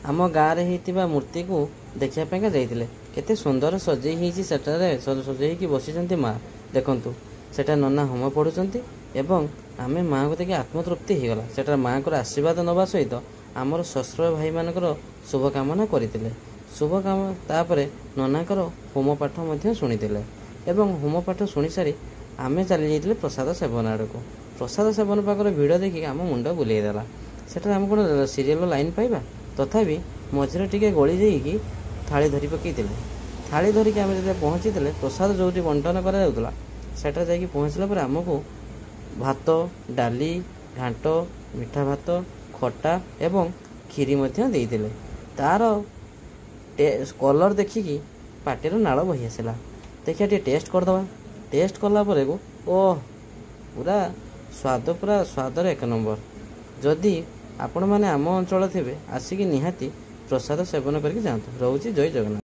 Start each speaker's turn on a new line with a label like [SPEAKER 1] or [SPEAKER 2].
[SPEAKER 1] आम गाँव में मूर्ति को देखापा जाइए केते सुंदर सजे सजे बसी माँ देखु सेटा नना होम पढ़ुंट एवं आमे माँ को देखिए आत्मतृप्ति होगला सेटा माँ को आशीर्वाद नवा सहित आमर शस्त्र भाई मानकर शुभकामना करते शुभकाम तापर ननाकर होम पाठ शुणी एवं होम पाठ शुणी सारी आमे चली जाइए प्रसाद सेवन आड़ को प्रसाद सेवन पाकर भिड़ देखिए आम मुंड बुलेदेला सेटा आम कौन सीरियल लाइन पाइबा तथापि मझे टे गली जाइए थाली धरी पकईले थाली धरिकी आम जो पहुँची प्रसाद जो बंटन कराला सेटा जाकि पहुँचला पर आमको भात डाली घांट मिठा भात खटा एवं खीरी देते तार कलर देखिकी पाटिर नाल बही आसला देखिए टे टेस्ट करदे टेस्ट कलापर को ओह पूरा स्वादर एक नंबर जदि आपण मैंने आम अंचल थे आसिक निहाती प्रसाद सेवन करके जातु रोचे जय जगन्नाथ।